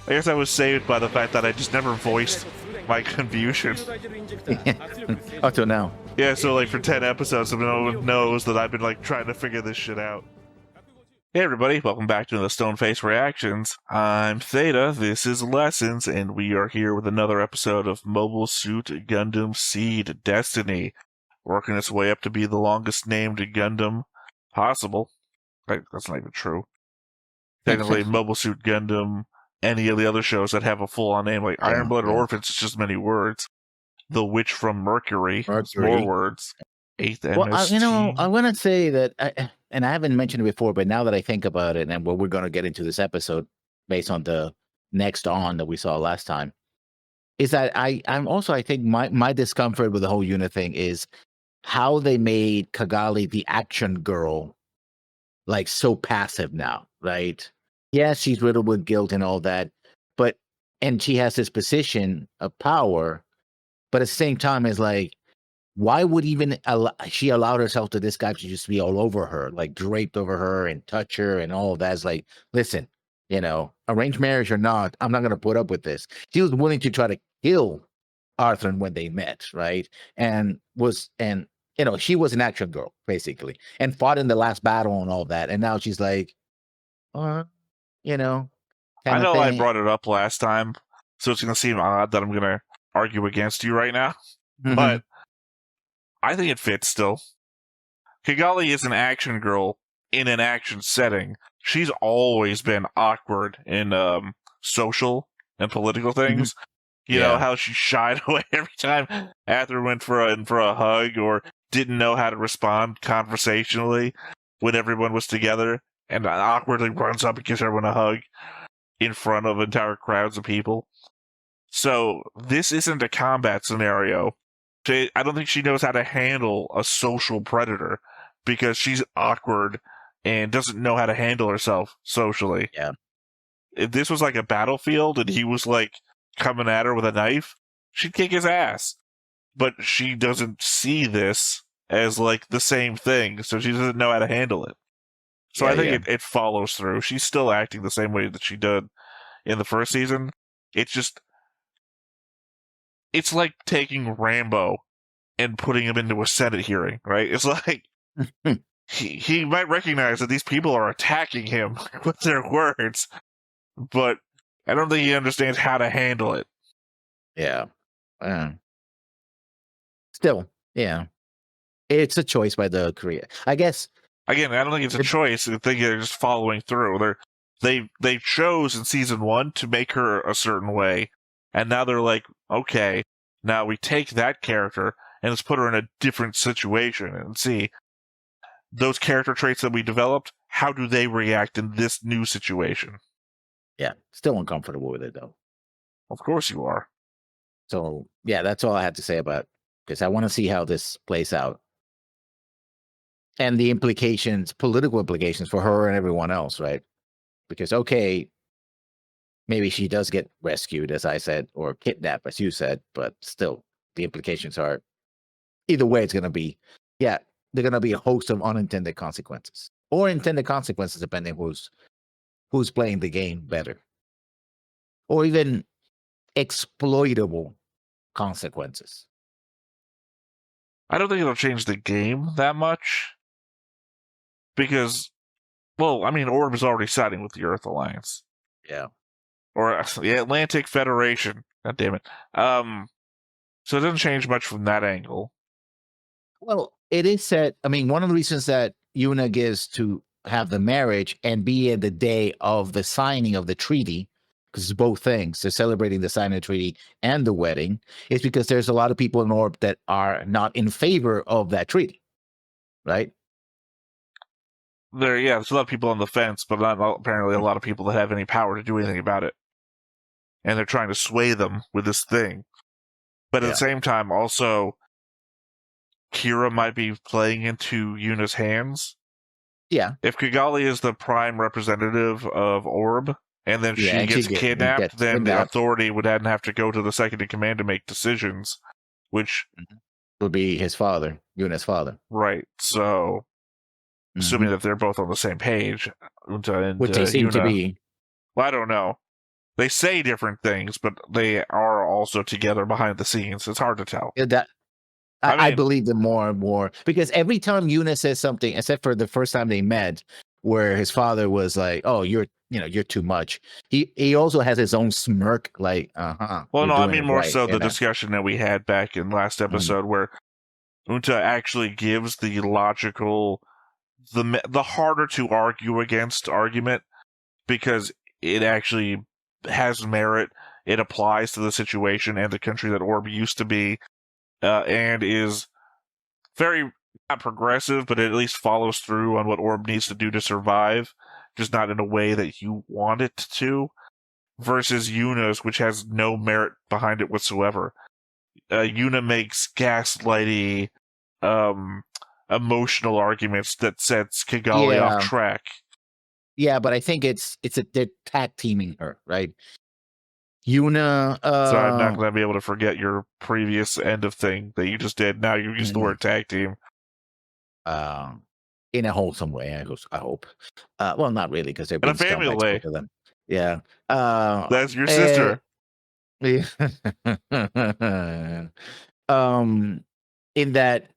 I guess I was saved by the fact that I just never voiced my confusion. Up till now. Yeah, so like for 10 episodes, no one knows that I've been like trying to figure this shit out. Hey everybody, welcome back to the Stoneface Reactions. I'm Theta, this is Lessons, and we are here with another episode of Mobile Suit Gundam seed Destiny, working its way up to be the longest named Gundam possible. That's not even true. Technically, Mobile Suit Gundam, any of the other shows that have a full-on name, like Iron Blooded Orphans, it's just many words. The Witch from Mercury. More words. 8th MST. Well, I want to say that, and I haven't mentioned it before, but now that I think about it, and what we're going to get into this episode based on the next on that we saw last time, is that I'm also, I think my discomfort with the whole unit thing is how they made Kigali the action girl, like so passive now, right? Yeah, she's riddled with guilt and all that, and she has this position of power, but at the same time, it's like, why would even she allowed herself to this guy to just be all over her, like draped over her and touch her and all of that? It's like, listen, arranged marriage or not, I'm not going to put up with this. She was willing to try to kill Arthur when they met, right? She was an action girl, basically, and fought in the last battle and all that. And now she's like, I know I brought it up last time, so it's going to seem odd that I'm going to argue against you right now, but I think it fits still. Kigali is an action girl in an action setting. She's always been awkward in social and political things. You know how she shied away every time Arthur went for a hug, or didn't know how to respond conversationally when everyone was together, and awkwardly runs up and gives everyone a hug in front of entire crowds of people. So this isn't a combat scenario. I don't think she knows how to handle a social predator because she's awkward and doesn't know how to handle herself socially. Yeah. If this was like a battlefield and he was like coming at her with a knife, she'd kick his ass. But she doesn't see this as like the same thing, so she doesn't know how to handle it. So I think it follows through. She's still acting the same way that she did in the first season. It's like taking Rambo and putting him into a Senate hearing, right? It's like he might recognize that these people are attacking him with their words, but I don't think he understands how to handle it. Yeah. Still, yeah. It's a choice by the creator, I guess. Again, I don't think it's a choice. I think they're just following through. They chose in season 1 to make her a certain way, and now they're like, okay, now we take that character and let's put her in a different situation and see those character traits that we developed, how do they react in this new situation? Yeah, still uncomfortable with it, though. Of course you are. So, yeah, that's all I had to say about it, because I want to see how this plays out. And the implications, political implications for her and everyone else, right? Because, okay, maybe she does get rescued, as I said, or kidnapped, as you said, but still, the implications are, either way, it's going to be, they're going to be a host of unintended consequences, or intended consequences, depending who's playing the game better, or even exploitable consequences. I don't think it'll change the game that much, because, well, I mean, Orb is already siding with the Earth Alliance. Yeah. Or the Atlantic Federation. God damn it. So it doesn't change much from that angle. Well, it is said, I mean, one of the reasons that Yuna gives to have the marriage and be at the day of the signing of the treaty, because it's both things, they're celebrating the signing of the treaty and the wedding, is because there's a lot of people in Orb that are not in favor of that treaty, right? There's a lot of people on the fence, but not apparently a lot of people that have any power to do anything about it. And they're trying to sway them with this thing. But at the same time, also, Kira might be playing into Yuna's hands. Yeah. If Kigali is the prime representative of Orb, and then she gets kidnapped, then the authority would then have to go to the second in command to make decisions, which would be his father, Yuna's father. Right. So, assuming that they're both on the same page, which they seem to be. Well, I don't know. They say different things, but they are also together behind the scenes. It's hard to tell. I believe them more and more because every time Yuna says something, except for the first time they met, where his father was like, "Oh, you're too much." He also has his own smirk, like, Well, no, I mean more so the discussion that we had back in last episode, where Unta actually gives the logical, the harder to argue against argument because it actually has merit. It applies to the situation and the country that Orb used to be, and is very not progressive, but it at least follows through on what Orb needs to do to survive, just not in a way that you want it to. Versus Yuna's, which has no merit behind it whatsoever. Yuna makes gaslighty, emotional arguments that sets Kigali off track. Yeah, but I think they're tag teaming her, right? Yuna. So I'm not going to be able to forget your previous end of thing that you just did. Now you use the word tag team. In a wholesome way, I hope. Well, not really, because they're in a family way. To them. Yeah. That's your sister. In that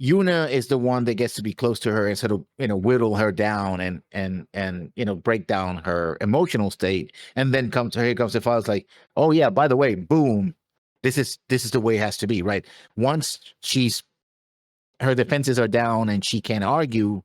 Yuna is the one that gets to be close to her and sort of whittle her down and break down her emotional state, and then here comes the father's like, oh yeah, by the way, boom, this is the way it has to be, right? Once her defenses are down and she can't argue,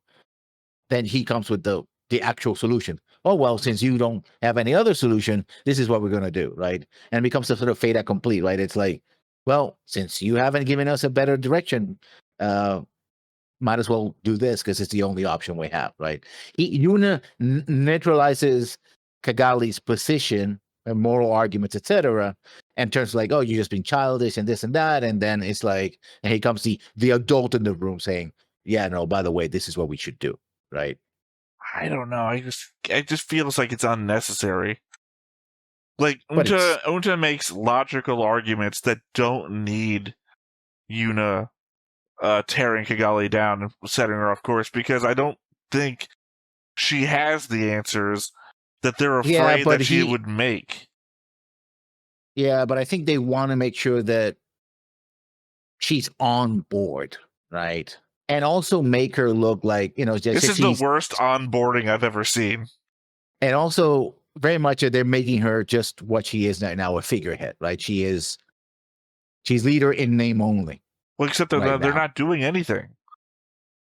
then he comes with the actual solution. Oh well, since you don't have any other solution, this is what we're gonna do, right? And it becomes a sort of fait accompli, right? It's like, well, since you haven't given us a better direction, might as well do this because it's the only option we have, right? Yuna neutralizes Kigali's position and moral arguments, etc., and turns like, oh, you're just being childish and this and that, and then it's like, and here comes the adult in the room saying, yeah, no, by the way, this is what we should do, right? I don't know. It just feels like it's unnecessary. Like Unta makes logical arguments that don't need Yuna tearing Kigali down and setting her off course, because I don't think she has the answers that they're afraid that she would make. Yeah, but I think they want to make sure that she's on board, right? And also make her look like, this is the worst onboarding I've ever seen. And also very much they're making her just what she is now, a figurehead, right? She's leader in name only. Well, except that they're not doing anything.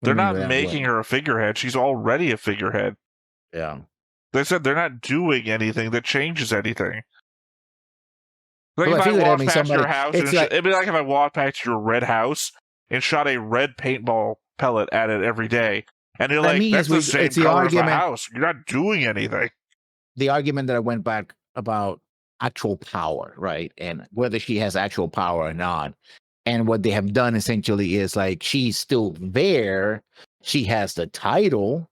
They're not making her a figurehead. She's already a figurehead. Yeah. They said they're not doing anything that changes anything. Like well, if I walked past your house, it'd be like if I walked past your red house and shot a red paintball pellet at it every day. And you're like, that's the same color as my house. You're not doing anything. The argument that I went back about actual power, right? And whether she has actual power or not. And what they have done essentially is like, she's still there. She has the title,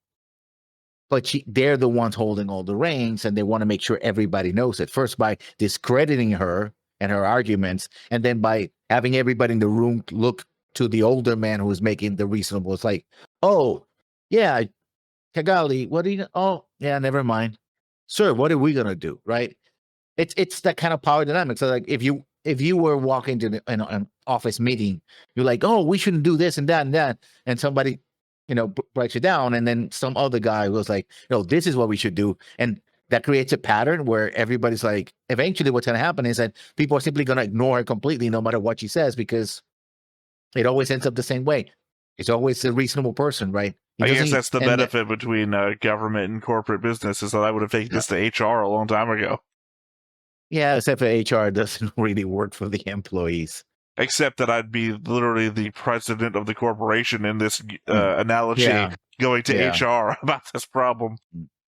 but they're the ones holding all the reins, and they want to make sure everybody knows it. First, by discrediting her and her arguments, and then by having everybody in the room look to the older man who is making the reasonable. It's like, oh, yeah, Kigali, what do you? Oh, yeah, never mind, sir. What are we gonna do, right? It's that kind of power dynamic. So, like, if you were walking to an office meeting, you're like, oh, we shouldn't do this and that, and somebody, breaks it down, and then some other guy was like, this is what we should do, and that creates a pattern where everybody's like, eventually what's going to happen is that people are simply going to ignore her completely no matter what she says, because it always ends up the same way. It's always a reasonable person, right? I guess that's the benefit between government and corporate business, is that I would have taken this to HR a long time ago. Yeah, except for HR doesn't really work for the employees. Except that I'd be literally the president of the corporation in this analogy, going to HR about this problem.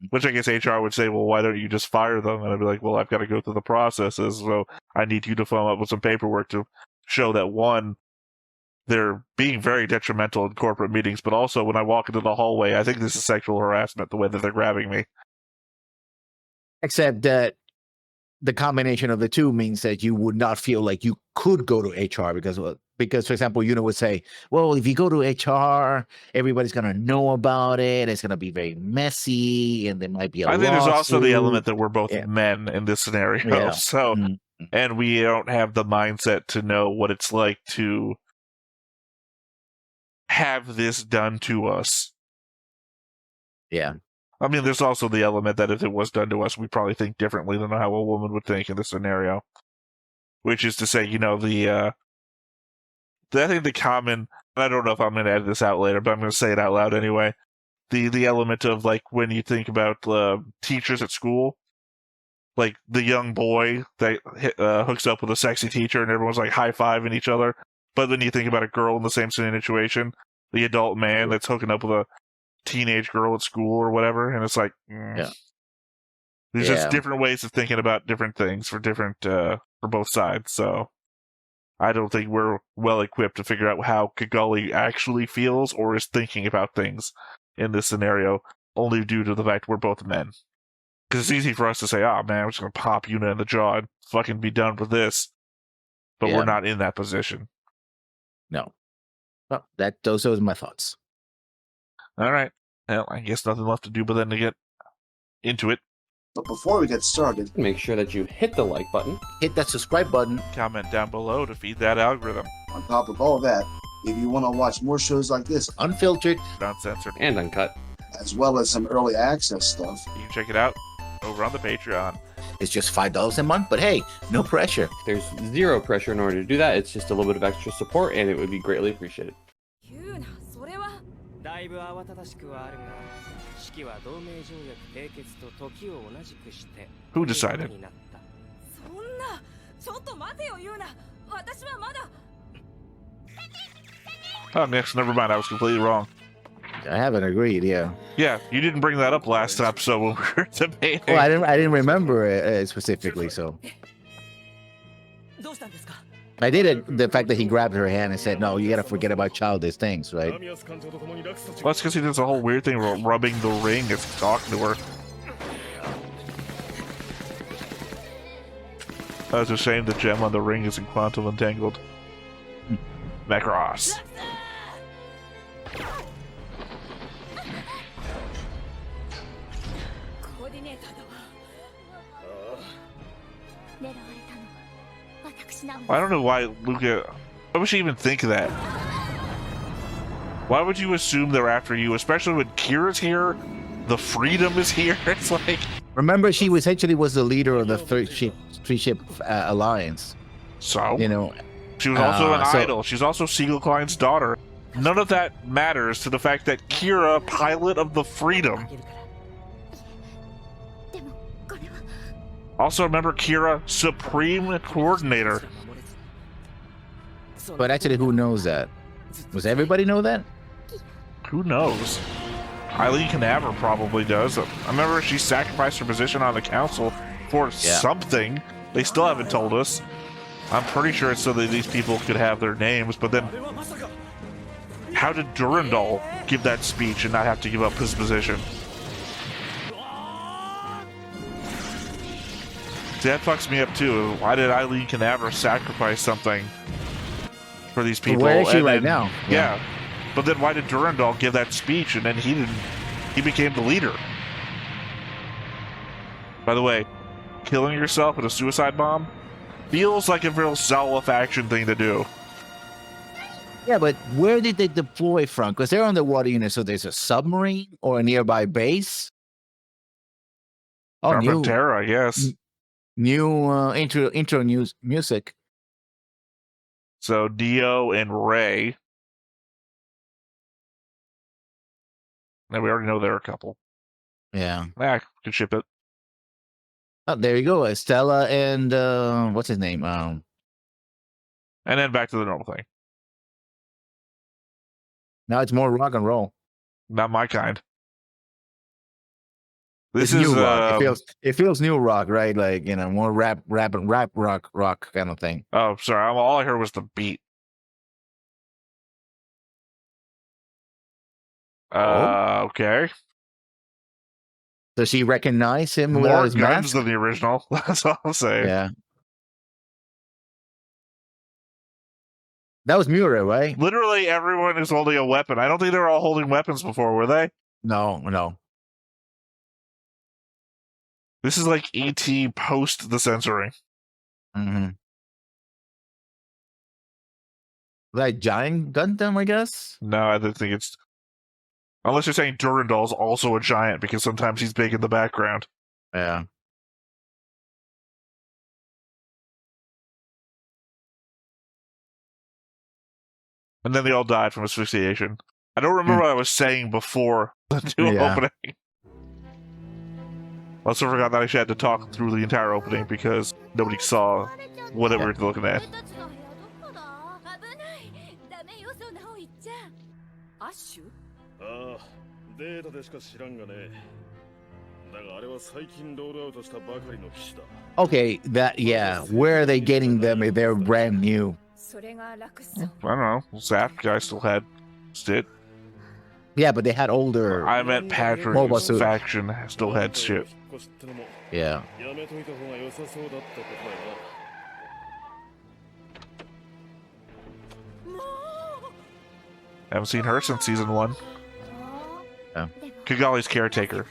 Which I guess HR would say, well, why don't you just fire them? And I'd be like, well, I've got to go through the processes, so I need you to come up with some paperwork to show that, one, they're being very detrimental in corporate meetings, but also when I walk into the hallway, I think this is sexual harassment, the way that they're grabbing me. Except that the combination of the two means that you would not feel like you could go to HR, because Because, for example, would say, well, if you go to HR, everybody's going to know about it. It's going to be very messy, and there might be a I think there's also the element that we're both Yeah. men in this scenario. Yeah. So, and we don't have the mindset to know what it's like to have this done to us. Yeah. I mean, there's also the element that if it was done to us, we probably think differently than how a woman would think in this scenario. Which is to say, I think the common, I don't know if I'm going to edit this out later, but I'm going to say it out loud anyway. The element of, like, when you think about teachers at school, like the young boy that hooks up with a sexy teacher and everyone's like high-fiving each other. But then you think about a girl in the same situation, the adult man that's hooking up with a teenage girl at school or whatever, and it's like, there's just different ways of thinking about different things for both sides. So I don't think we're well equipped to figure out how Kigali actually feels or is thinking about things in this scenario, only due to the fact we're both men. Because it's easy for us to say, oh man, I'm just going to pop Yuna in the jaw and fucking be done with this. But we're not in that position. No. Well, those are my thoughts. All right. Well, I guess nothing left to do but then to get into it. But before we get started, make sure that you hit the like button, hit that subscribe button, comment down below to feed that algorithm. On top of all that, if you want to watch more shows like this, unfiltered, uncensored, and uncut, as well as some early access stuff, you can check it out over on the Patreon. It's just $5 a month, but hey, no pressure. There's zero pressure in order to do that. It's just a little bit of extra support, and it would be greatly appreciated. Who decided? Oh, never mind. I was completely wrong. I haven't agreed. Yeah. Yeah, you didn't bring that up last episode when we were debating. Well, I didn't remember it specifically, so. I did it. The fact that he grabbed her hand and said, "No, you gotta forget about childish things," right? Well, that's because he does a whole weird thing about rubbing the ring as he's talking to her. Oh, it's a shame the gem on the ring isn't quantum entangled. Macross. I don't know why Luca... Why would she even think of that? Why would you assume they're after you, especially when Kira's here, the Freedom is here? It's like... Remember, she essentially was the leader of the three-ship alliance. So? She was also an idol. She's also Siegel Klein's daughter. None of that matters to the fact that Kira, pilot of the Freedom... Also, remember Kira, Supreme Coordinator. But actually, who knows that? Does everybody know that? Who knows? Eileen Canaver probably does. I remember she sacrificed her position on the council for something. They still haven't told us. I'm pretty sure it's so that these people could have their names, but then... How did Durandal give that speech and not have to give up his position? See, that fucks me up too. Why did Eileen Canaver sacrifice something for these people? Where is she right now? Yeah. But then why did Durandal give that speech and then he didn't? He became the leader. By the way, killing yourself with a suicide bomb feels like a real Zawa faction thing to do. Yeah, but where did they deploy from? Because they're underwater unit, so there's a submarine or a nearby base. Oh, new Terra, I guess. New intro news music. So Dio and Ray. Now we already know they're a couple. Yeah. I could ship it. Oh, there you go. Stella and what's his name? And then back to the normal thing. Now it's more rock and roll. Not my kind. This is new rock. It feels new rock, right? Like, more rap rock kind of thing. Oh, sorry. All I heard was the beat. Okay. Does she recognize him? More guns than the original. That's all I'll say. Yeah. That was Mura, right? Literally everyone is holding a weapon. I don't think they were all holding weapons before, were they? No. This is like E.T. post the censoring. Mm-hmm. Like giant Gundam, I guess? No, I don't think it's... Unless you're saying Durandal's also a giant, because sometimes he's big in the background. Yeah. And then they all died from asphyxiation. I don't remember what I was saying before the new opening. Also forgot that I actually had to talk through the entire opening because nobody saw whatever we're looking at. Okay, where are they getting them if they're brand new? I don't know. Zaft guy still had shit. Yeah, but they had older. I meant Patrick's faction still had shit. Yeah. Haven't seen her since season 1. Yeah. Kigali's caretaker.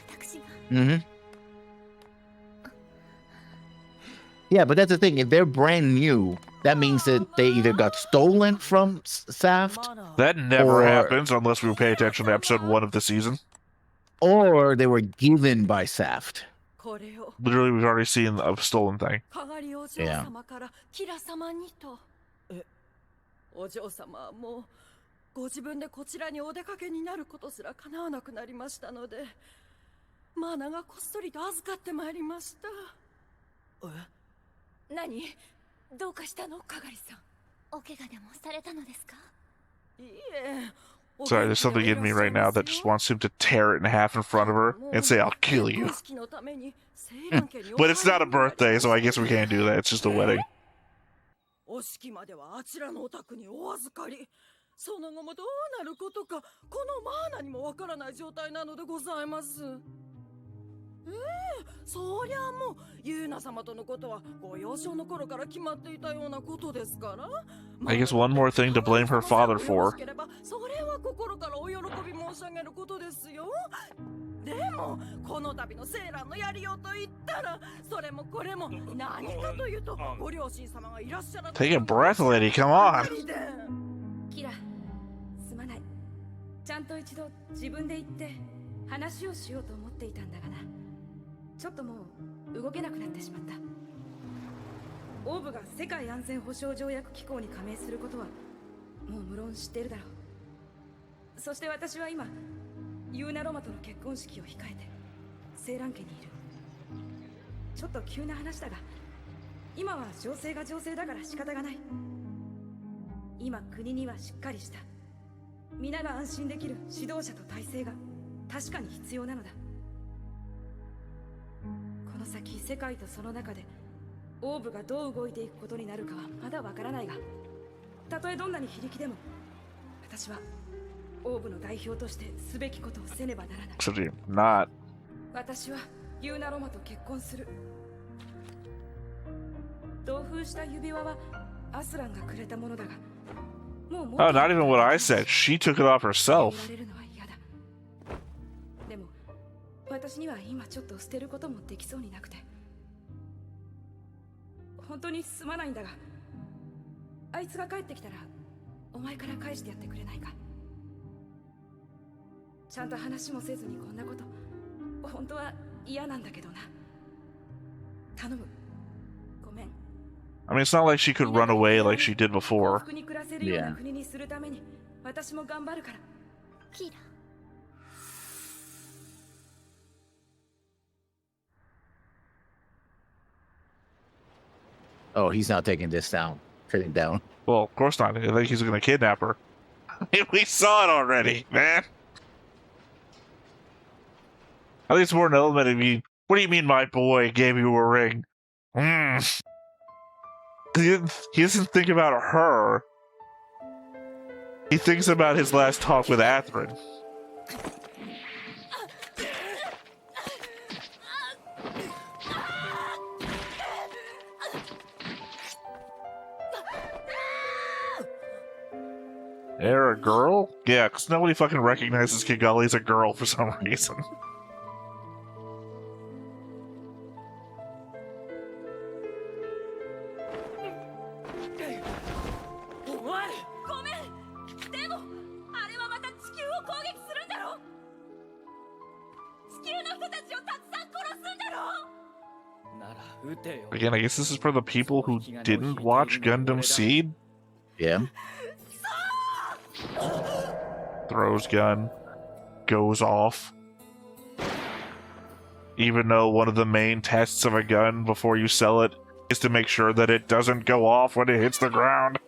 Mm-hmm. Yeah, but that's the thing. If they're brand new, that means that they either got stolen from Zaft. That never happens unless we pay attention to episode 1 of the season. Or they were given by Zaft. Literally, we've already seen a stolen thing. Yeah. お嬢様はもうご自分でこちらにお出かけになることすら叶わなくなりましたので、マナがこっそりと預かってまいりました。何？どうかしたの、かがりさん？お怪我でもされたのですか？いいえ。Sorry, there's something in me right now that just wants him to tear it in half in front of her and say, I'll kill you. But it's not a birthday, so I guess we can't do that. It's just a wedding. お式まではあちらのお宅にお預かり。その後もどうなることか、このマーナにもわからない状態なのでございます。そりゃもうユーナ様とのことはご幼少の頃から決まっていたようなことですから。I guess one more thing to blame her father for. それは心からお喜び申し上げることですよ。でもこの度のセーラーのやりようと言ったら、それもこれも何かというとご両親様がいらっしゃらない。 Take a breath, lady. Come on. キラ、すまない。ちゃんと一度自分で行って話をしようと思っていたんだがな。ちょっともう動けなくなってしまった。オーブが世界安全保障条約機構に加盟することはもう無論知っているだろう。そして私は今ユーナロマとの結婚式を控えてセーラン家にいる。ちょっと急な話だが、今は情勢が情勢だから仕方がない。今国にはしっかりした皆が安心できる指導者と体制が確かに必要なのだ。この先世界とその中でオーブがどう動いていくことになるかはまだわからないが、たとえどんなに非力でも私はオーブの代表としてすべきことをせねばならない。Not. 私はユーナロマと結婚する。同封した指輪はアスランがくれたものだが、Oh, not even what I said. She took it off herself. でも私には今ちょっと捨てることもできそうになくて、本当にすまないんだが、あいつが帰ってきたらお前から返してやってくれないか。ちゃんと話もせずにこんなこと、本当は嫌なんだけどな。頼む。ごめん。I mean, it's not like she could run away like she did before. Yeah. Oh, he's not taking this down. Sitting down. Well, of course not. I think he's going to kidnap her. We saw it already, man. At least more an element of me. What do you mean my boy gave you a ring? He doesn't think about her. He thinks about his last talk with Athrun. They're a girl? Yeah, because nobody fucking recognizes Kigali as a girl for some reason. Again, I guess this is for the people who didn't watch Gundam Seed? Yeah. Throws gun, goes off. Even though one of the main tests of a gun before you sell it is to make sure that it doesn't go off when it hits the ground.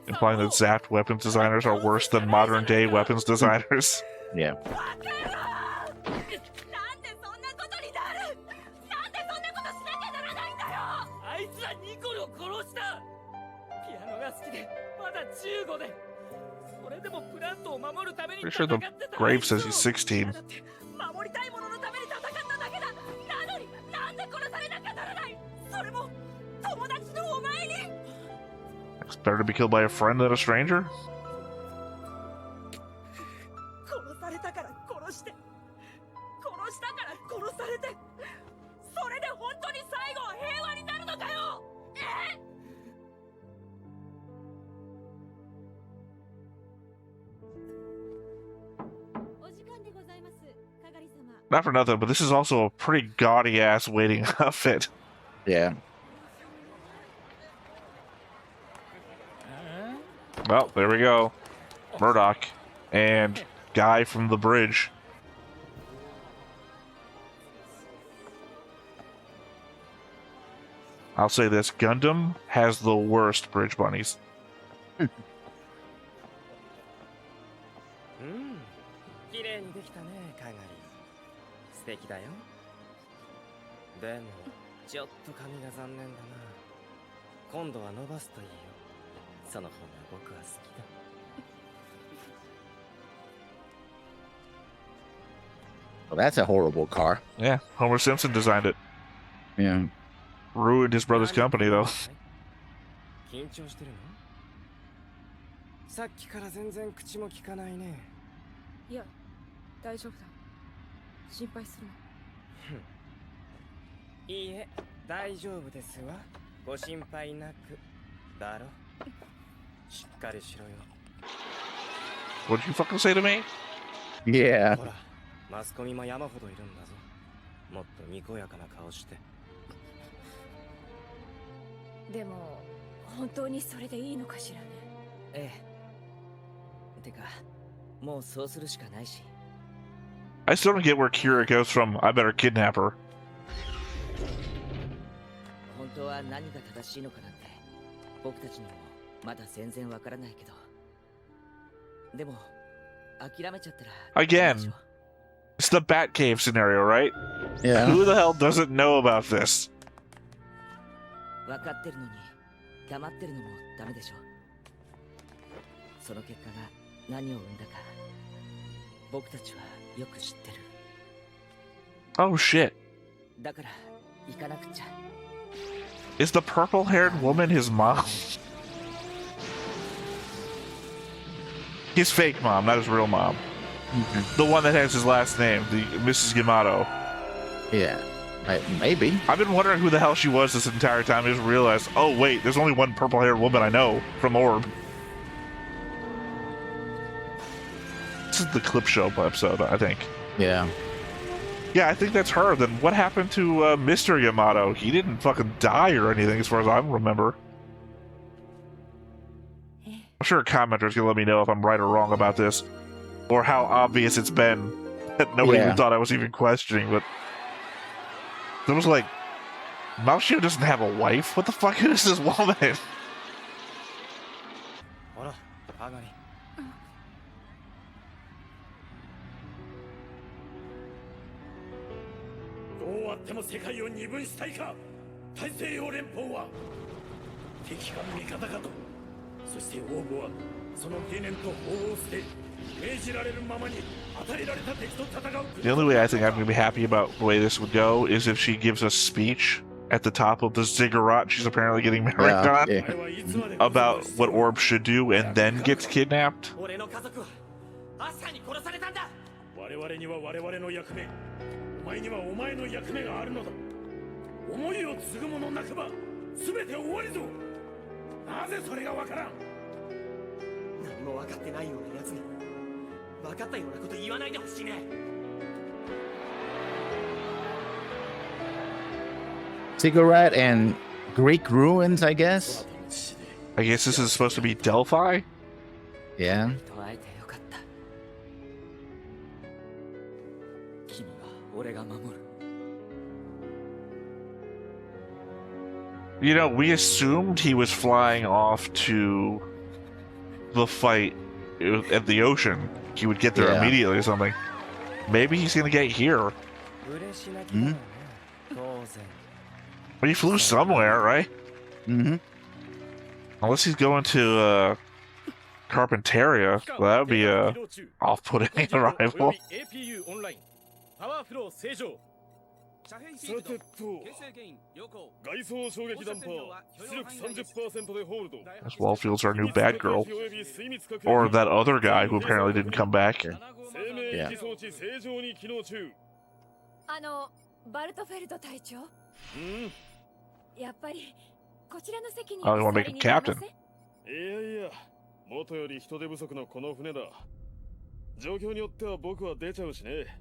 Implying that zaft weapons designers are worse than modern day weapons designers. Yeah. Pretty sure the grave says he's 16. It's better to be killed by a friend than a stranger? Not for nothing, but this is also a pretty gaudy-ass waiting outfit. Yeah. Well, there we go. Murdoch and guy from the bridge. I'll say this, Gundam has the worst bridge bunnies. 素敵だよ。でもちょっと髪が残念だな。今度は伸ばすといいよ。その方が僕は好きだ。Well, that's a horrible car. Yeah, Homer Simpson designed it. Yeah. Ruined his brother's company, though. 緊張してるの？さっきから全然口も聞かないね。いや、大丈夫だ。心配するな。いいえ、大丈夫ですわ。ご心配なく。だろ。しっかりしろよ。What did you fucking say to me? Yeah. ほら、マスコミも山ほどいるんだぞ。もっとにこやかな顔して。でも、本当にそれでいいのかしらね。ええ。てか、もうそうするしかないし。I still don't get where Kira goes from, I better kidnap her. 本当は何が正しいのかなんて、僕たちにもまだ全然わからないけど。でも、諦めちゃったら。Again, it's the Batcave scenario, right? Yeah. Who the hell doesn't know about this? わかってるのに、黙ってるのもダメでしょ。その結果が何を生んだか、僕たちはよく知ってる。Oh shit. だから行かなくちゃ。Is the purple-haired woman his mom? His fake mom, not his real mom. The one that has his last name, the Mrs. Yamato. Yeah. Maybe. I've been wondering who the hell she was this entire time. I just realized, oh wait, there's only one purple-haired woman I know from Orb. This is the clip show episode, I think. Yeah. Yeah, I think that's her. Then what happened to Mr. Yamato? He didn't fucking die or anything as far as I remember. I'm sure commenters can let me know if I'm right or wrong about this. Or how obvious it's been that nobody even thought I was even questioning, but... It was like... Mao-Shio doesn't have a wife? What the fuck is this woman? The only way I think I'm going to be happy about the way this would go is if she gives a speech at the top of the ziggurat she's apparently getting married on about what Orb should do and then gets kidnapped. 我々には我々の役目、お前にはお前の役目があるのだ。思いを継ぐ者なくば全て終わりぞ。なぜそれがわからん。何も分かってないような奴に分かったようなこと言わないでほしいね。Cigarette and Greek ruins, I guess. I guess this is supposed to be Delphi? Yeah. You know, we assumed he was flying off to the fight at the ocean. He would get there immediately or something. Maybe he's gonna get here. Mm-hmm. But he flew somewhere, right? Mm-hmm. Unless he's going to Carpentaria. Well, that would be a off-putting arrival. さてと、外装衝撃ダンパー出力 30% でホールド。 This Wallfield's our new bad girl. Or that other guy who apparently didn't come back. Yeah. バルトフェルト隊長。やっぱりこちらの席に。I want to make him captain. いやいや、元より人手不足のこの船だ。状況によっては僕は出ちゃうしね。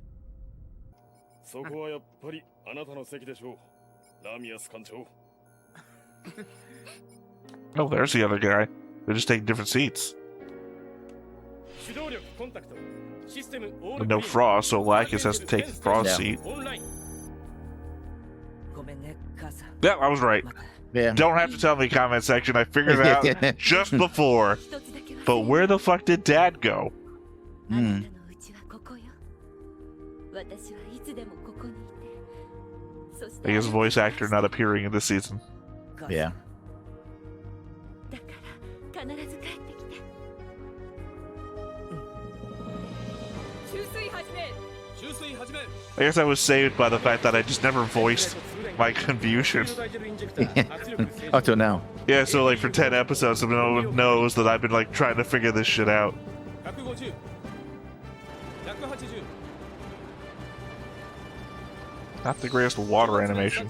そこはやっぱりあなたの席でしょう、ラミアス艦長。Oh, there's the other guy. They're just taking different seats. But no Frost, so Lacus has to take the Frost seat. Yeah, I was right. Yeah. Don't have to tell me, comment section. I figured it out just before. But where the fuck did Dad go? Hmm. I guess voice actor not appearing in this season. Yeah. I guess I was saved by the fact that I just never voiced my confusion. Up till now. Yeah, so like for 10 episodes, no one knows that I've been like trying to figure this shit out. Not the greatest water animation.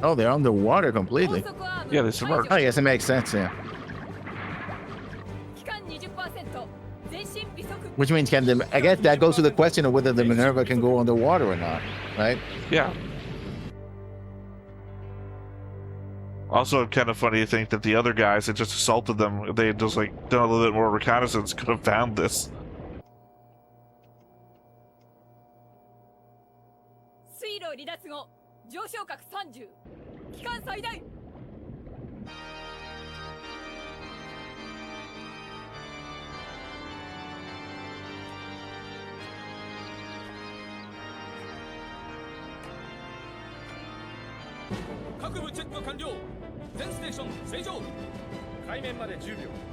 Oh, they're underwater completely. Yeah, they submerged. I guess it makes sense, yeah. Which means I guess that goes to the question of whether the Minerva can go underwater or not, right? Yeah. Also, kind of funny to think that the other guys that just assaulted them, if they had just like done a little bit more reconnaissance, could have found this.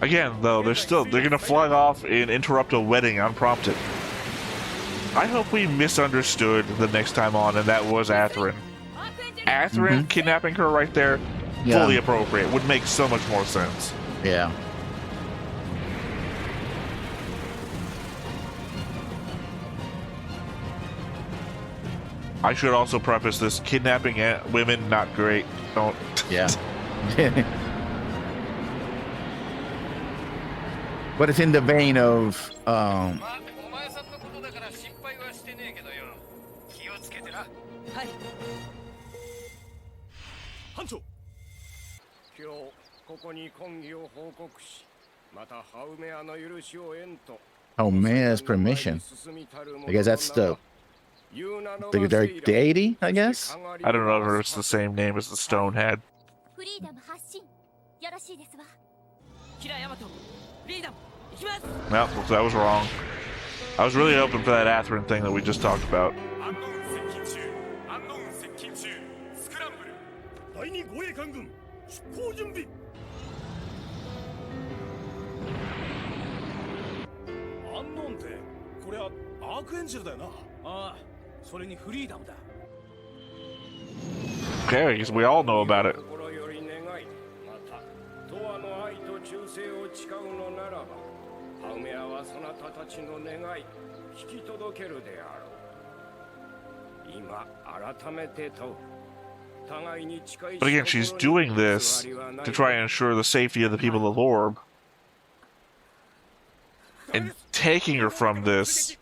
Again, though, they're gonna fly off and interrupt a wedding unprompted. I hope we misunderstood the next time on, and that was Athrun. Athrun kidnapping her right there, fully appropriate. Would make so much more sense. Yeah. I should also preface this: kidnapping women, not great. Don't. Yeah. But it's in the vein of Haumea's permission. I guess that's the deity, I guess? I don't know if it's the same name as the stone had. Well, that was wrong. I was really hoping for that Athrun thing that we just talked about. 出航準備。アンノーンってこれはアークエンジェルだよな。ああ、それにフリーダムだ。 Okay, I guess we all know about it. 心より願い、また永遠の愛と忠誠を誓うのならば、ハウメアはそなたたちの願い引き届けるであろう。今改めてと。 But again, she's doing this to try and ensure the safety of the people of Orb. And taking her from this...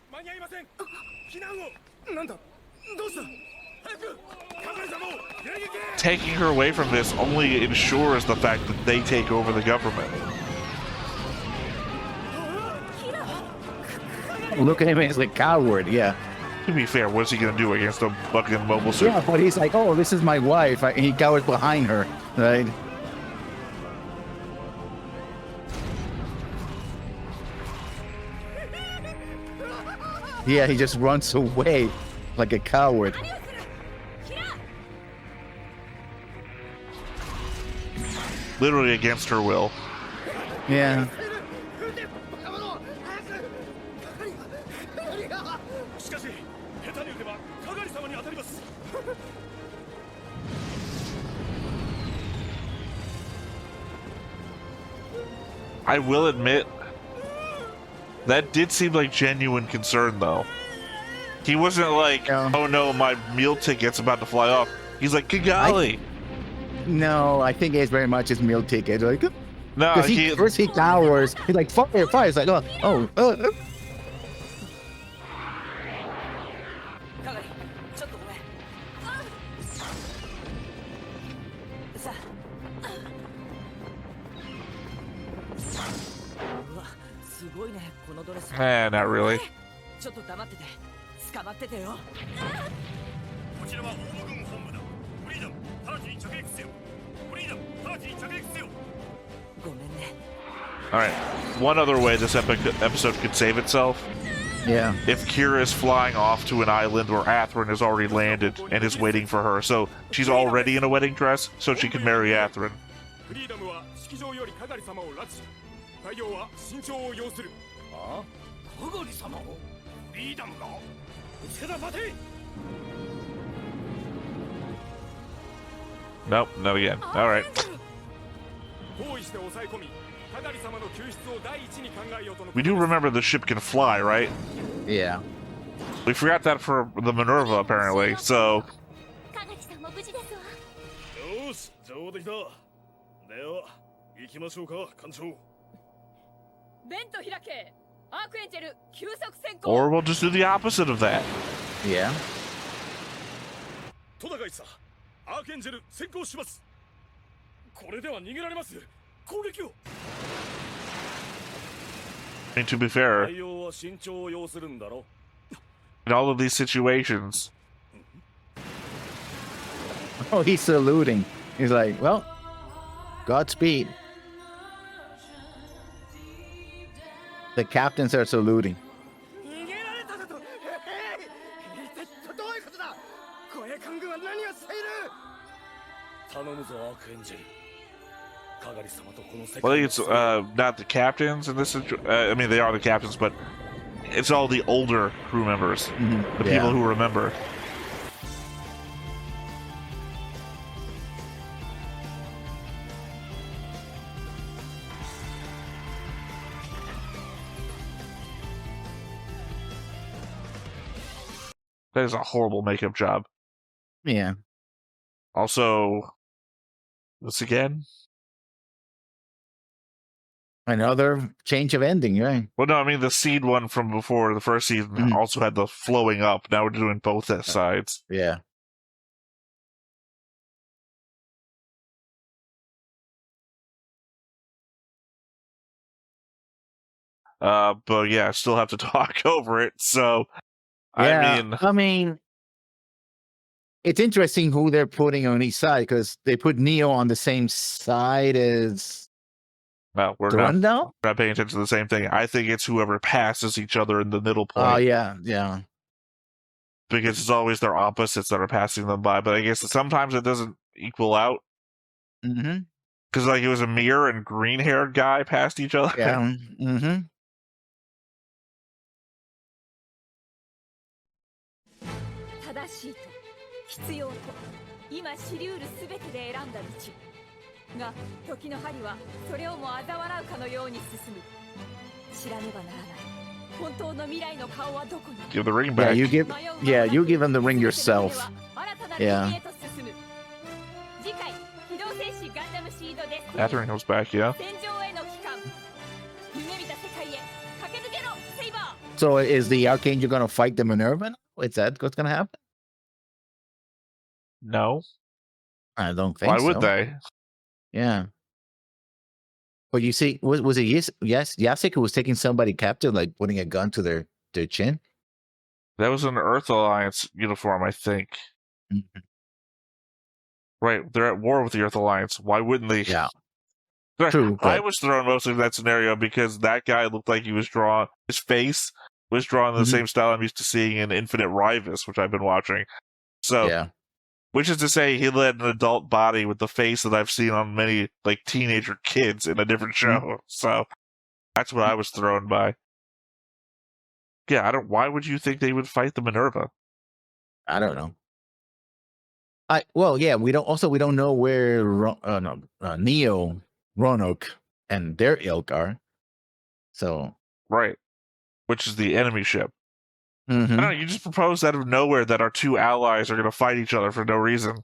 Taking her away from this only ensures the fact that they take over the government. Look at him as a coward, yeah. To be fair, what's he gonna do against a fucking mobile suit? Yeah, but he's like, oh, this is my wife. He cowers behind her, right? Yeah, he just runs away like a coward. Literally against her will. Yeah. I will admit, that did seem like genuine concern, though. He wasn't like, oh no, my meal ticket's about to fly off. He's like, good golly. No, I think it's very much his meal ticket. Like, no, first he cowers. He's like, fire, fire. It's like, oh. Not really. ちょっと黙ってて、捕まっててよ。こちらは大軍本部だ。フリーダム、直ちに着陸せよ。フリーダム、直ちに着陸せよ。ごめんね。Alright, one other way this episode could save itself. Yeah. If Kira is flying off to an island where Athrun has already landed and is waiting for her, so she's already in a wedding dress, so she can marry Athrun. フリーダムは式場よりカガリ様を拉致し、大王は慎重を要する。ああ、カガリ様をフリーダムが内から待て。 Nope, no again. Alright. We do remember the ship can fly, right? Yeah. We forgot that for the Minerva, apparently, so... Or we'll just do the opposite of that. Yeah. アーケンジェル先行します。これでは逃げられます。攻撃を。 I mean, to be fair, 対応は慎重を要するんだろ。 in all of these situations, Oh, he's saluting. He's like, well, Godspeed. The captains are saluting. 逃げられただと。一体どういうことだ。護衛艦軍は何をしている。 頼むぞアークエンジェル。 well, I think it's not the captains in this. I mean, they are the captains, but it's all the older crew members, the people who remember. That is a horrible makeup job. Yeah. Also, this again. Another change of ending, right? Well, no, I mean the seed one from before the first season also had the flowing up. Now we're doing both sides. Yeah. But yeah, I still have to talk over it. So, yeah, I mean, it's interesting who they're putting on each side because they put Neo on the same side as. Well, we're not paying attention to the same thing. I think it's whoever passes each other in the middle point. Oh, yeah. Because it's always their opposites that are passing them by. But I guess sometimes it doesn't equal out. Mm-hmm. Because like it was a mirror and green-haired guy passed each other. Yeah. Mm-hmm. 正しいと必要と今知りうるすべてで選んだ道が時の針はそれをも嘲笑うかのように進む知らねばならない本当の未来の顔はどこに Give the ring Yeah, back. you give him the ring yourself. 新たな Yeah. 道へと進む次回機動戦士ガンダムシードです That ring goes back, yeah. 戦場への帰還夢見た世界へ駆け抜けろセイバー So is the Archangel going to fight the Minerva? Is that what's going to happen? No. I don't think Why so. would they? Yeah. But you see, was it Yasik who was taking somebody captive, like putting a gun to their chin? That was an Earth Alliance uniform, I think. Mm-hmm. Right, they're at war with the Earth Alliance. Why wouldn't they? Yeah. Right, True, I but- was thrown mostly in that scenario because that guy looked like he was drawn. His face was drawn in the Mhm. same style I'm used to seeing in Infinite Rivals, which I've been watching. So, Yeah. which is to say, he led an adult body with the face that I've seen on many like teenager kids in a different show. Mm-hmm. So, that's what I was thrown by. Yeah, I don't. Why would you think they would fight the Minerva? I don't know. We don't know where Neo, Roanoke, and their ilk are. So Right, which is the enemy ship. mhm. I don't know, you just proposed out of nowhere that our two allies are going to fight each other for no reason.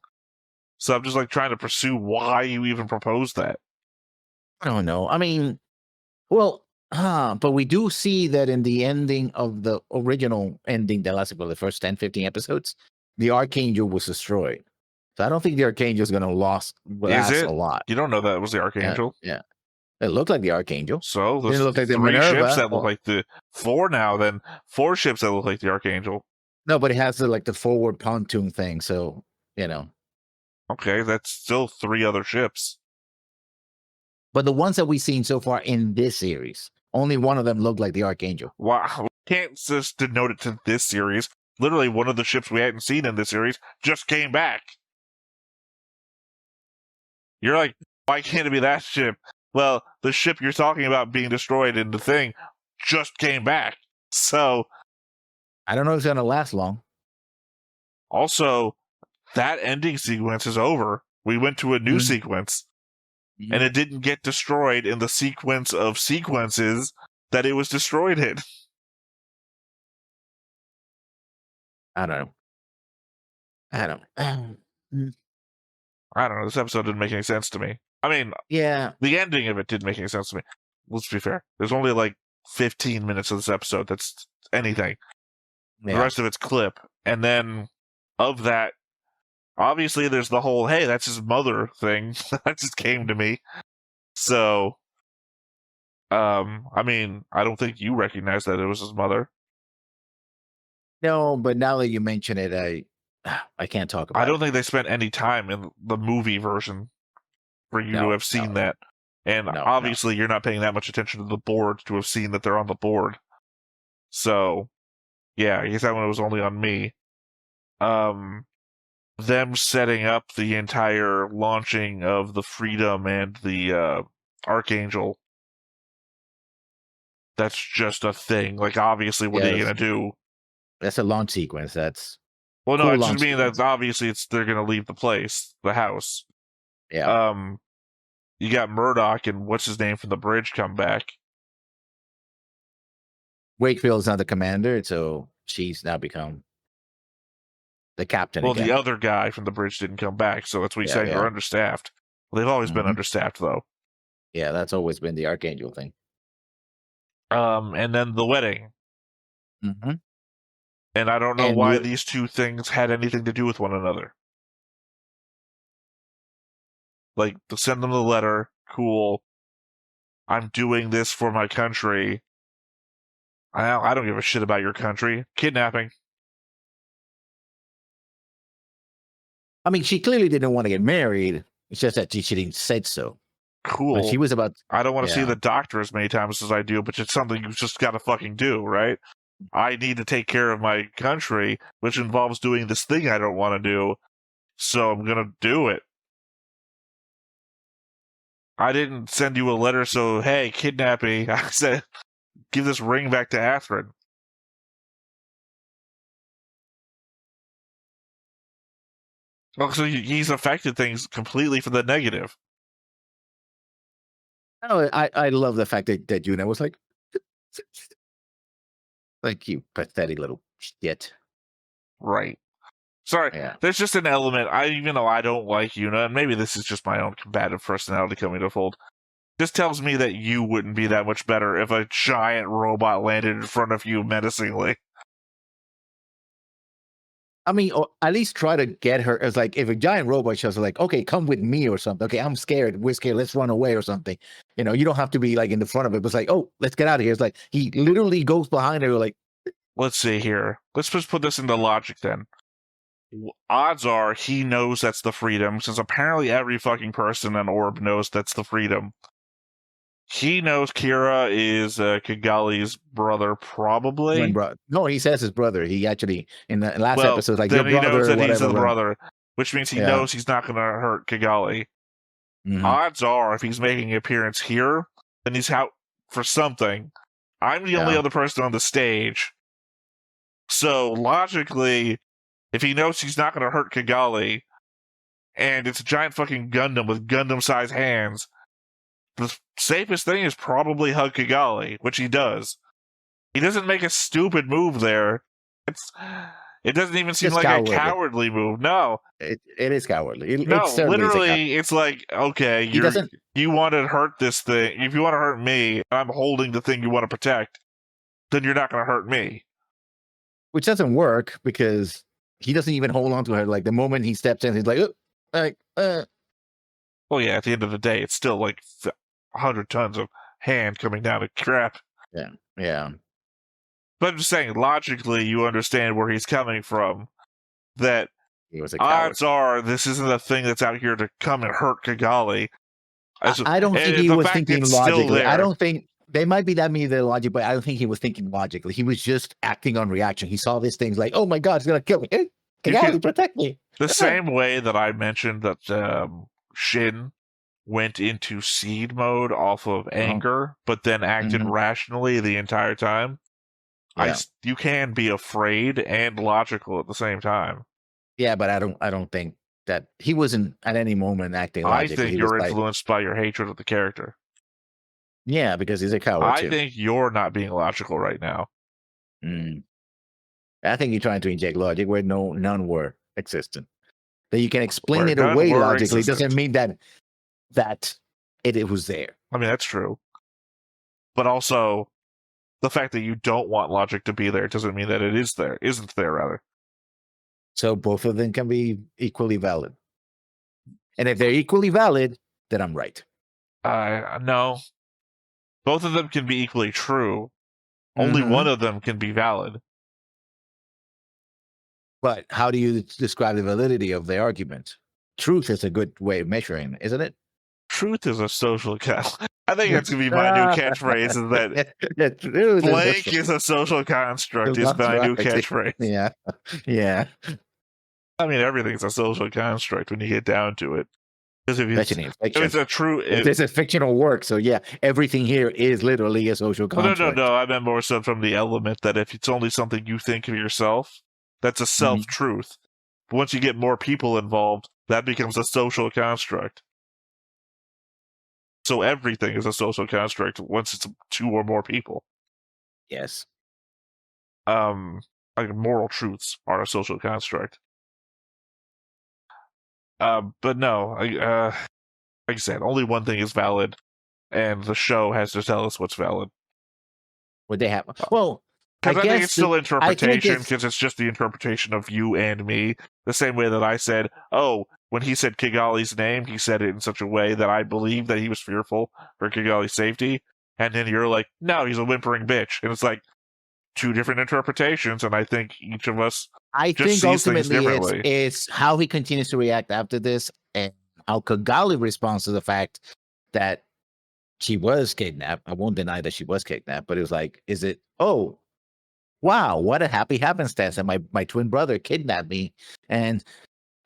So I'm just like trying to pursue why you even proposed that. I don't know. I mean, but we do see that in the ending of the original ending that lasted for the first 10, 15 episodes, the Archangel was destroyed. So I don't think the Archangel is going to last it? a lot. You don't know that it was the Archangel. Yeah. It looked like the Archangel. So there's Didn't look like the three Minerva, ships that look or- like the four now. Then four ships that look like the Archangel. No, but it has the forward pontoon thing. So, Okay, that's still three other ships. But the ones that we've seen so far in this series, only one of them looked like the Archangel. Wow, we can't just denote it to this series. Literally, one of the ships we hadn't seen in this series just came back. You're like, why can't it be that ship? Well, the ship you're talking about being destroyed in the thing just came back. So, I don't know if it's going to last long. also, that ending sequence is over. We went to a new Mhm. sequence, and it didn't get destroyed in the sequence of sequences that it was destroyed in. I don't know. I don't know. This episode didn't make any sense to me. I mean, Yeah. the ending of it didn't make any sense to me. Let's be fair. There's only like 15 minutes of this episode that's anything. The Yeah. rest of it's clip. And then of that, obviously there's the whole, hey, that's his mother thing. That just came to me. So, I mean, I don't think you recognize that it was his mother. No, but now that you mention it, I can't talk about I it. don't think they spent any time in the movie version for you to No, have seen no. that. And No, obviously you're not paying that much attention to the board to have seen that they're on the board. So, yeah, I guess that one was only on me. Them setting up the entire launching of the Freedom and the Archangel. That's just a thing. Like, obviously, what are you Yes. going to do? That's a launch sequence. That's Well, no, Cool I just launch mean sequence. that obviously they're going to leave the place, the house. yeah. You got Murdoch and what's his name from the bridge come back. Wakefield's not the commander, so she's now become the captain. Well, again. the other guy from the bridge didn't come back, so that's what he's Yeah, saying. yeah. They're understaffed. Well, they've always been Mhm. understaffed, though. Yeah, that's always been the Archangel thing. And then the wedding. Mm-hmm. And I don't know And why you- these two things had anything to do with one another. Like, to send them the letter, cool. I'm doing this for my country. I don't give a shit about your country. Kidnapping. I mean, she clearly didn't want to get married. It's just that she didn't said so. Cool. But she was about. I don't want to see Yeah. the doctor as many times as I do, but it's something you've just got to fucking do, right? I need to take care of my country, which involves doing this thing I don't want to do, so I'm going to do it. I didn't send you a letter, so hey, kidnap me. I said, give this ring back to Athrun. Oh, so he's affected things completely for the negative. Oh, I love the fact that Yuna was like you pathetic little shit. Right. Sorry, there's just an element, even though I don't like Yuna, and maybe this is just my own combative personality coming to fold, this tells me that you wouldn't be that much better if a giant robot landed in front of you menacingly. I mean, or at least try to get her. It's like if a giant robot shows like, okay, come with me or something. Okay, I'm scared. We're scared. Let's run away or something. You know, you don't have to be like in the front of it. But it's like, oh, let's get out of here. It's like he literally goes behind her. Like, let's see here. Let's just put this into logic then. Odds are he knows that's the freedom, since apparently every fucking person in Orb knows that's the freedom. He knows Kira is Kigali's brother, probably. No, he says his brother. He actually, in the last episode, like, then your brother, he knows that whatever, he's his brother, which means he knows he's not going to hurt Kigali. Mm-hmm. Odds are, if he's making an appearance here, then he's out for something. I'm the only other person on the stage. So, logically, if he knows he's not going to hurt Kigali, and it's a giant fucking Gundam with Gundam-sized hands, the safest thing is probably hug Kigali, which he does. He doesn't make a stupid move there. It doesn't even seem like a cowardly move. No. It is cowardly. No, literally, it's like, okay, you want to hurt this thing. If you want to hurt me, I'm holding the thing you want to protect, then you're not going to hurt me. Which doesn't work because he doesn't even hold on to her. Like, the moment he steps in, he's like, Well, yeah, at the end of the day, it's still like 100 tons of hand coming down to crap. Yeah. But I'm just saying, logically, you understand where he's coming from. That he was a odds are this isn't a thing that's out here to come and hurt Kigali. I don't think he was thinking logically. I don't think they might be that mean the logic, but I don't think he was thinking logically. He was just acting on reaction. He saw these things like, oh my God, it's gonna kill me. Hey, Kigali, protect me. The same way that I mentioned that Shin went into seed mode off of anger, but then acted rationally the entire time. You can be afraid and logical at the same time. Yeah, but I don't think that he wasn't at any moment acting logically. I think you're influenced by your hatred of the character. Yeah, because he's a coward. I think you're not being logical right now. I think you're trying to inject logic where none were existent. That you can explain it away logically doesn't mean that it was there. I mean, that's true. But also, the fact that you don't want logic to be there doesn't mean that it isn't there, rather. So both of them can be equally valid. And if they're equally valid, then I'm right. No. Both of them can be equally true. Only one of them can be valid. But how do you describe the validity of the argument? Truth is a good way of measuring, isn't it? Truth is a social construct. I think that's going to be my new catchphrase, is that blank is a social construct is my new catchphrase. Yeah. I mean, everything's a social construct when you get down to it. Because if it's a true... It's a fictional work, so yeah, everything here is literally a social construct. No, I meant more so from the element that if it's only something you think of yourself, that's a self-truth. But once you get more people involved, that becomes a social construct. So everything is a social construct once it's two or more people. Yes. Like moral truths are a social construct. But no, like I said, only one thing is valid, and the show has to tell us what's valid. Would they have? Well, I think it's still interpretation, because it's just the interpretation of you and me. The same way that I said, when he said Kigali's name, he said it in such a way that I believed that he was fearful for Kigali's safety. And then you're like, no, he's a whimpering bitch. And it's like two different interpretations, and I think each of us just sees things differently. It's how he continues to react after this, and how Kigali responds to the fact that she was kidnapped. I won't deny that she was kidnapped, but it was like, wow, what a happy happenstance. And my twin brother kidnapped me and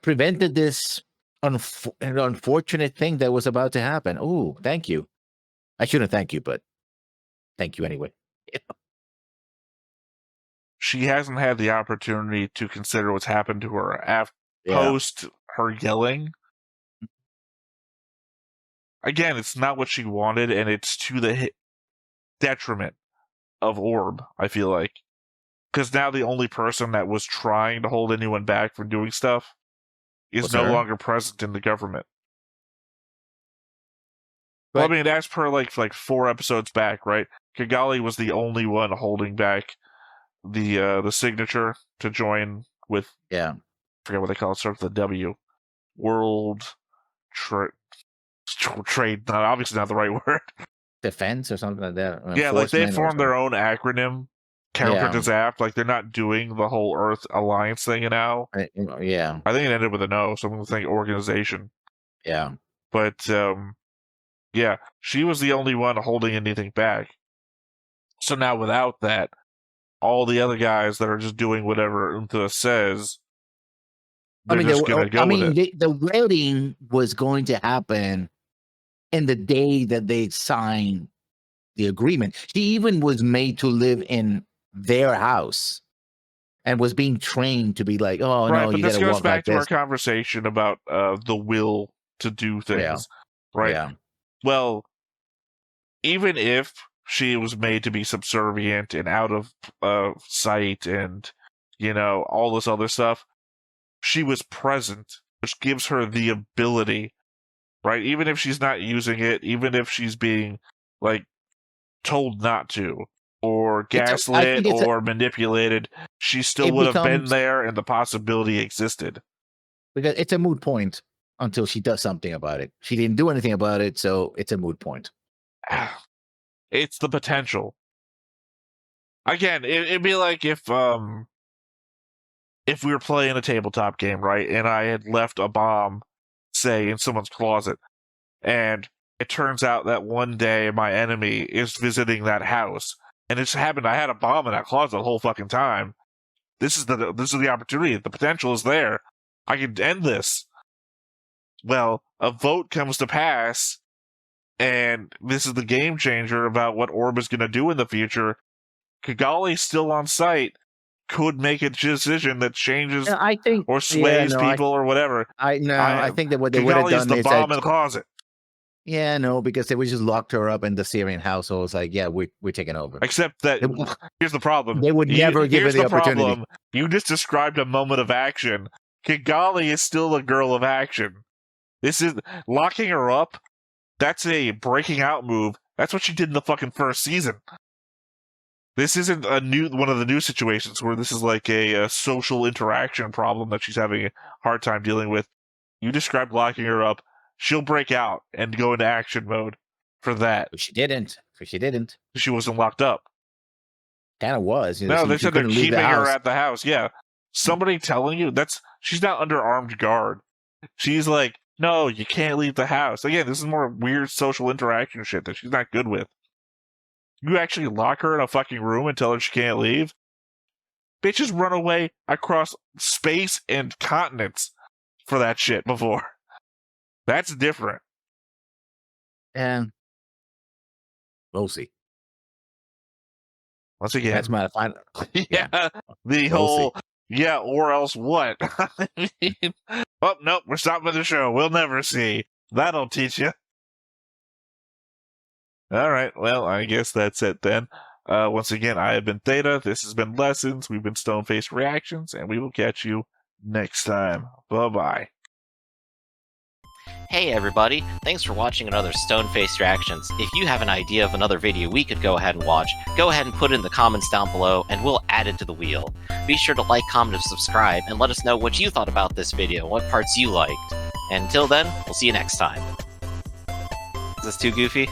prevented this an unfortunate thing that was about to happen. Oh, thank you. I shouldn't thank you, but thank you anyway. She hasn't had the opportunity to consider what's happened to her post her yelling. Again, it's not what she wanted, and it's to the detriment of Orb, I feel like. Because now the only person that was trying to hold anyone back from doing stuff is no longer present in the government. Well, I mean, as per like 4 episodes back, right? Kigali was the only one holding back the signature to join with. Yeah, I forget what they call it. Starts with the W. World Trade. Not obviously not the right word. Defense or something like that. Yeah, like they formed their own acronym. Counter to zaft. Like they're not doing the whole Earth Alliance thing now. Yeah, I think it ended with an O, so I'm going to think organization. Yeah, but yeah, she was the only one holding anything back. So now without that, all the other guys that are just doing whatever Untha says, they're just going to go with it. The wedding was going to happen in the day that they signed the agreement. She even was made to live in their house and was being trained to be like, oh, right, no, but you this got to goes walk back like to this. our conversation about the will to do things, right? Yeah. Well, even if she was made to be subservient and out of sight and, all this other stuff, she was present, which gives her the ability, right? Even if she's not using it, even if she's being, told not to, or gaslit or manipulated, she still would have been there and the possibility existed. Because it's a moot point until she does something about it. She didn't do anything about it, so it's a moot point. It's the potential. Again, it'd be like if we were playing a tabletop game, right, and I had left a bomb, say, in someone's closet, and it turns out that one day my enemy is visiting that house, and it just happened I had a bomb in that closet the whole fucking time. This is the opportunity. The potential is there. I could end this. Well, a vote comes to pass, and this is the game changer about what Orb is going to do in the future. Kigali, still on site, could make a decision that changes or sways people or whatever. I think that what they would have done is the bomb in the closet. Yeah, no, because they would just locked her up in the Syrian household. It's like, yeah, we're taking over. Except that here's the problem. They would never give her the opportunity. Problem. You just described a moment of action. Kigali is still a girl of action. This is locking her up. That's a breaking out move. That's what she did in the fucking first season. This isn't one of the new situations where this is like a social interaction problem that she's having a hard time dealing with. You described locking her up. She'll break out and go into action mode for that. But she didn't. She wasn't locked up. Kind of was. No, they said they're keeping her at the house. Yeah. Somebody telling you she's not under armed guard. She's like, no, you can't leave the house. Again, this is more weird social interaction shit that she's not good with. You actually lock her in a fucking room and tell her she can't leave? Bitches run away across space and continents for that shit before. That's different. And we'll see. Once again, that's my final. Yeah, the whole yeah, or else what? Oh nope, we're stopping the show. We'll never see. That'll teach you. All right, well, I guess that's it then. Once again, I have been Theta. This has been Lessons. We've been Stone-Faced Reactions, and we will catch you next time. Bye-bye. Hey everybody, thanks for watching another Stone-Faced Reactions. If you have an idea of another video we could go ahead and watch, go ahead and put it in the comments down below and we'll add it to the wheel. Be sure to like, comment, and subscribe, and let us know what you thought about this video, what parts you liked. And until then, we'll see you next time. Is this too goofy?